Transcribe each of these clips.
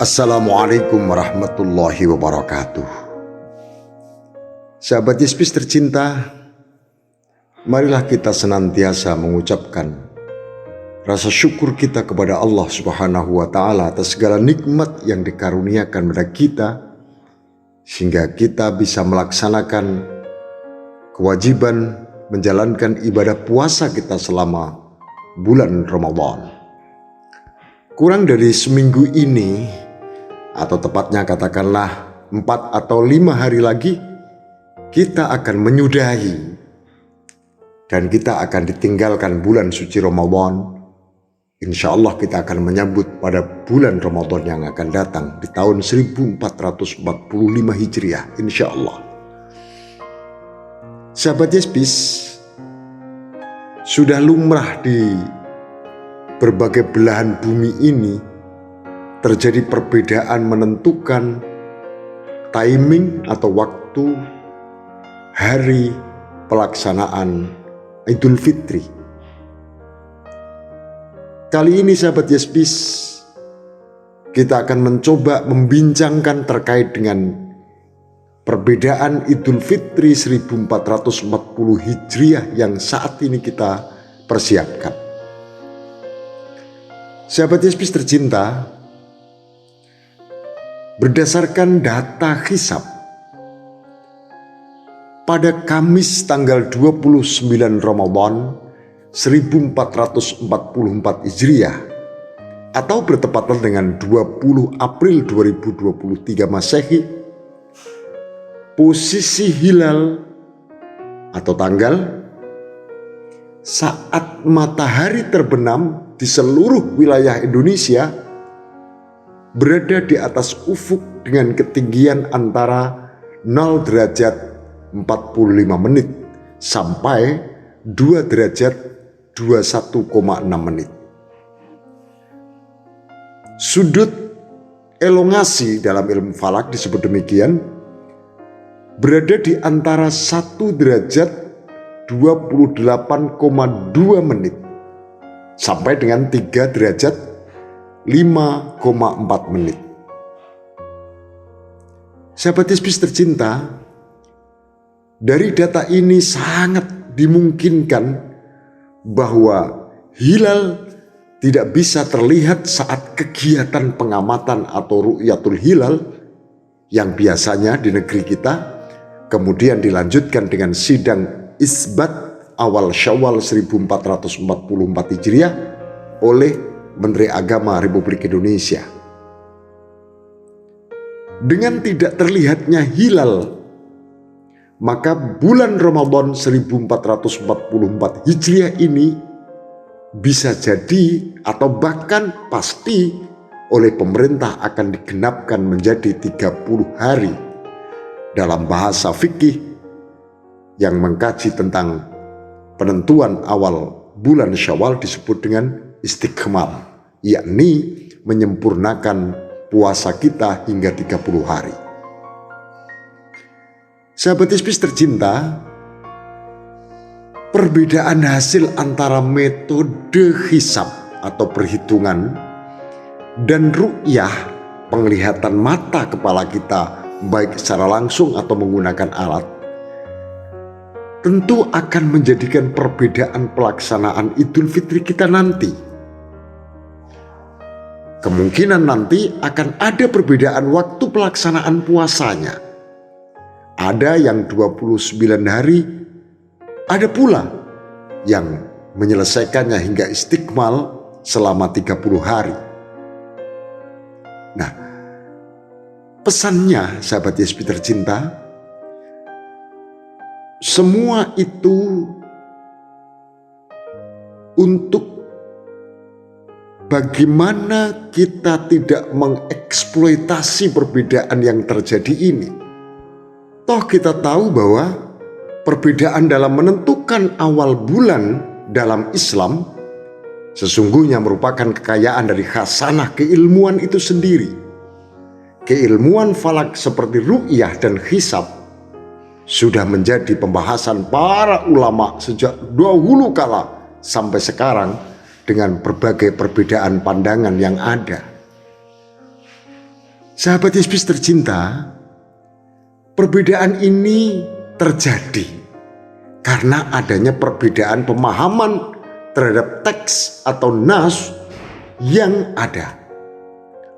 Assalamualaikum warahmatullahi wabarakatuh. Sahabat Yesbis tercinta, marilah kita senantiasa mengucapkan rasa syukur kita kepada Allah Subhanahu wa Ta'ala atas segala nikmat yang dikaruniakan kepada kita, sehingga kita bisa melaksanakan kewajiban menjalankan ibadah puasa kita selama bulan Ramadan. Kurang dari seminggu ini, atau tepatnya katakanlah 4 atau 5 hari lagi, kita akan menyudahi dan kita akan ditinggalkan bulan suci Ramadan. Insya Allah kita akan menyambut pada bulan Ramadan yang akan datang di tahun 1445 Hijriah, insya Allah. Sahabat Yesbis, sudah lumrah di berbagai belahan bumi ini terjadi perbedaan menentukan timing atau waktu hari pelaksanaan Idul Fitri. Kali ini sahabat Yesbis, kita akan mencoba membincangkan terkait dengan perbedaan Idul Fitri 1440 Hijriah yang saat ini kita persiapkan. Sahabat Yesbis tercinta, berdasarkan data hisab, pada Kamis tanggal 29 Ramadan 1444 Hijriah atau bertepatan dengan 20 April 2023 Masehi, posisi hilal atau tanggal saat matahari terbenam di seluruh wilayah Indonesia berada di atas ufuk dengan ketinggian antara 0 derajat 45 menit sampai 2 derajat 21,6 menit. Sudut elongasi dalam ilmu falak disebut demikian, berada di antara 1 derajat 28,2 menit sampai dengan 3 derajat 5,4 menit. Sahabat Yesbis tercinta, dari data ini sangat dimungkinkan bahwa hilal tidak bisa terlihat saat kegiatan pengamatan atau ru'yatul hilal yang biasanya di negeri kita kemudian dilanjutkan dengan sidang isbat awal Syawal 1444 Hijriah oleh Menteri Agama Republik Indonesia. Dengan tidak terlihatnya hilal, maka bulan Ramadan 1444 Hijriah ini bisa jadi atau bahkan pasti oleh pemerintah akan digenapkan menjadi 30 hari. Dalam bahasa fikih yang mengkaji tentang penentuan awal bulan Syawal disebut dengan istiqmal, yakni menyempurnakan puasa kita hingga 30 hari. Sahabat Yesbis tercinta, perbedaan hasil antara metode hisab atau perhitungan dan ru'yah, penglihatan mata kepala kita baik secara langsung atau menggunakan alat, tentu akan menjadikan perbedaan pelaksanaan Idul Fitri kita nanti. Kemungkinan nanti akan ada perbedaan waktu pelaksanaan puasanya. Ada yang 29 hari, ada pula yang menyelesaikannya hingga istiqmal selama 30 hari. Nah, pesannya sahabat Yesbis tercinta, semua itu untuk bagaimana kita tidak mengeksploitasi perbedaan yang terjadi ini. Toh kita tahu bahwa perbedaan dalam menentukan awal bulan dalam Islam sesungguhnya merupakan kekayaan dari khasanah keilmuan itu sendiri. Keilmuan falak seperti ru'yah dan hisab sudah menjadi pembahasan para ulama sejak dahulu kala sampai sekarang dengan berbagai perbedaan pandangan yang ada. Sahabat Yesus tercinta, perbedaan ini terjadi karena adanya perbedaan pemahaman terhadap teks atau nas yang ada.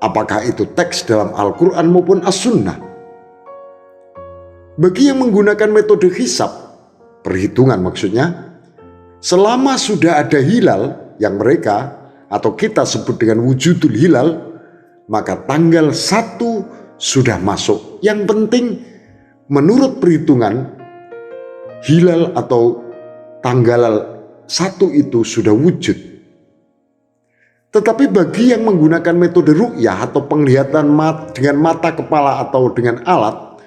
Apakah itu teks dalam Al-Quran maupun As-Sunnah. Bagi yang menggunakan metode hisab, perhitungan maksudnya, selama sudah ada hilal yang mereka atau kita sebut dengan wujudul hilal, maka tanggal 1 sudah masuk. Yang penting menurut perhitungan hilal atau tanggal 1 itu sudah wujud. Tetapi bagi yang menggunakan metode ru'yah atau penglihatan dengan mata kepala atau dengan alat,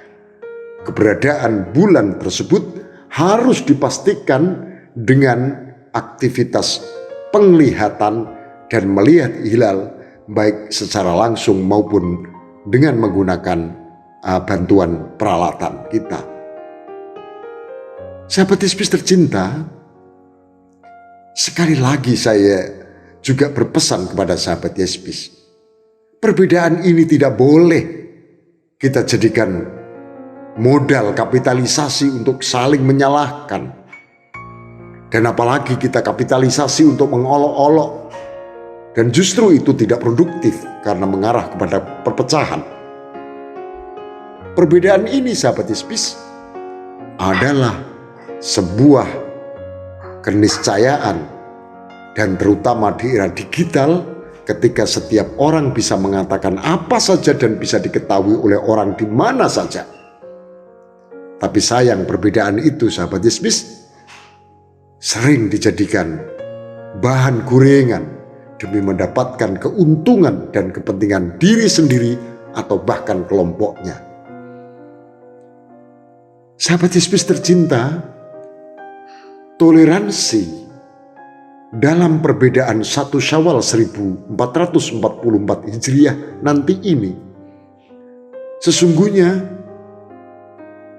keberadaan bulan tersebut harus dipastikan dengan aktivitas penglihatan dan melihat hilal baik secara langsung maupun dengan menggunakan bantuan peralatan kita. Sahabat Yesus tercinta, sekali lagi saya juga berpesan kepada sahabat Yesus, perbedaan ini tidak boleh kita jadikan modal kapitalisasi untuk saling menyalahkan. Dan apalagi kita kapitalisasi untuk mengolok-olok. Dan justru itu tidak produktif karena mengarah kepada perpecahan. Perbedaan ini sahabat Yesus adalah sebuah keniscayaan. Dan terutama di era digital, ketika setiap orang bisa mengatakan apa saja dan bisa diketahui oleh orang di mana saja. Tapi sayang perbedaan itu sahabat Yesus sering dijadikan bahan gorengan demi mendapatkan keuntungan dan kepentingan diri sendiri atau bahkan kelompoknya. Sahabat Yesus tercinta, toleransi dalam perbedaan 1 Syawal 1444 Hijriah nanti ini sesungguhnya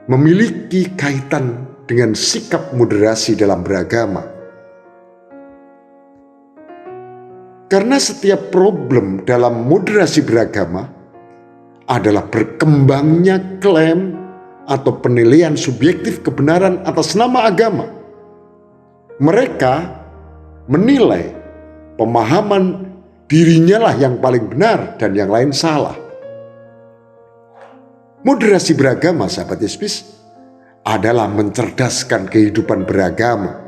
memiliki kaitan dengan sikap moderasi dalam beragama. Karena setiap problem dalam moderasi beragama adalah berkembangnya klaim atau penilaian subjektif kebenaran atas nama agama. Mereka menilai pemahaman dirinya lah yang paling benar dan yang lain salah. Moderasi beragama sahabat Yesus adalah mencerdaskan kehidupan beragama.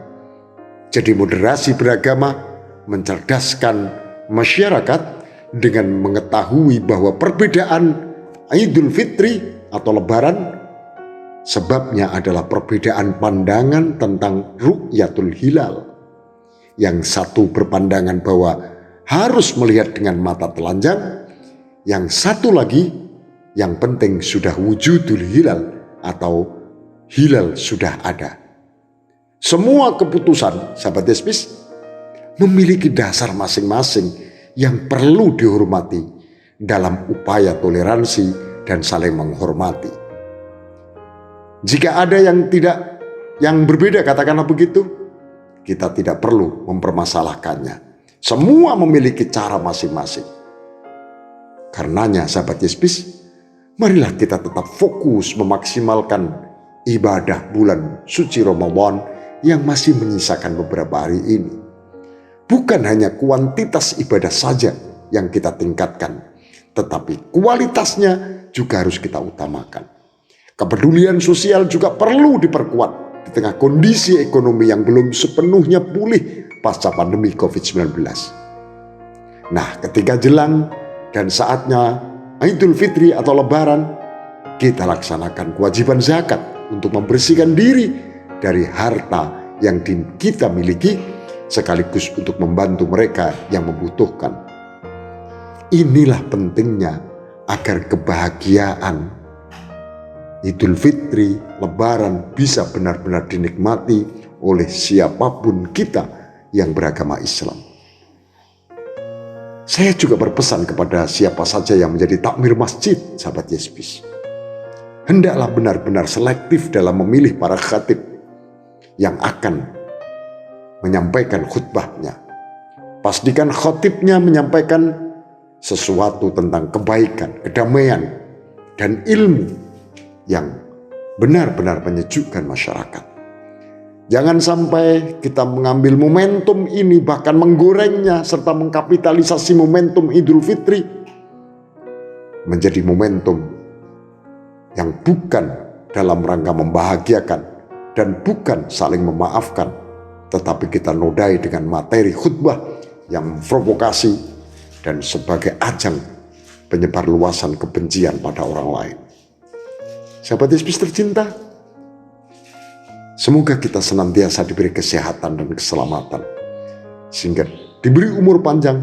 Jadi moderasi beragama mencerdaskan masyarakat dengan mengetahui bahwa perbedaan Idul Fitri atau Lebaran sebabnya adalah perbedaan pandangan tentang ru'yatul hilal. Yang satu berpandangan bahwa harus melihat dengan mata telanjang, yang satu lagi yang penting sudah wujudul hilal atau hilal sudah ada. Semua keputusan sahabat Yesus memiliki dasar masing-masing yang perlu dihormati dalam upaya toleransi dan saling menghormati. Jika ada yang berbeda katakanlah begitu, kita tidak perlu mempermasalahkannya. Semua memiliki cara masing-masing. Karenanya sahabat Yesus, marilah kita tetap fokus memaksimalkan ibadah bulan suci Ramadan yang masih menyisakan beberapa hari ini. Bukan hanya kuantitas ibadah saja yang kita tingkatkan, tetapi kualitasnya juga harus kita utamakan. Kepedulian sosial juga perlu diperkuat di tengah kondisi ekonomi yang belum sepenuhnya pulih pasca pandemi COVID-19. Nah, ketika jelang dan saatnya Idul Fitri atau Lebaran, kita laksanakan kewajiban zakat untuk membersihkan diri dari harta yang kita miliki, sekaligus untuk membantu mereka yang membutuhkan. Inilah pentingnya agar kebahagiaan Idul Fitri, Lebaran bisa benar-benar dinikmati oleh siapapun kita yang beragama Islam. Saya juga berpesan kepada siapa saja yang menjadi takmir masjid, sahabat Yesus. Hendaklah benar-benar selektif dalam memilih para khatib yang akan menyampaikan khutbahnya. Pastikan khatibnya menyampaikan sesuatu tentang kebaikan, kedamaian, dan ilmu yang benar-benar menyejukkan masyarakat. Jangan sampai kita mengambil momentum ini, bahkan menggorengnya serta mengkapitalisasi momentum Idul Fitri menjadi momentum yang bukan dalam rangka membahagiakan dan bukan saling memaafkan, tetapi kita nodai dengan materi khutbah yang memprovokasi dan sebagai ajang penyebar luasan kebencian pada orang lain. Sahabat Yesus tercinta, semoga kita senantiasa diberi kesehatan dan keselamatan, sehingga diberi umur panjang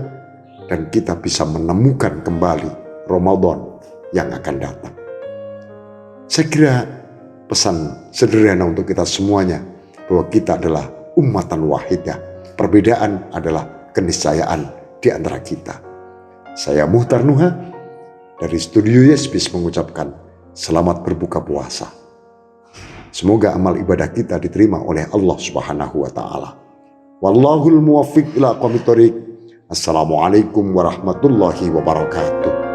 dan kita bisa menemukan kembali Ramadan yang akan datang. Saya kira pesan sederhana untuk kita semuanya bahwa kita adalah ummatan wahidah. Perbedaan adalah keniscayaan di antara kita. Saya Muhtar Nuha dari Studio Yesbis mengucapkan selamat berbuka puasa. Semoga amal ibadah kita diterima oleh Allah Subhanahu wa taala. Wallahul muwaffiq ila aqwamit thoriq. Assalamualaikum warahmatullahi wabarakatuh.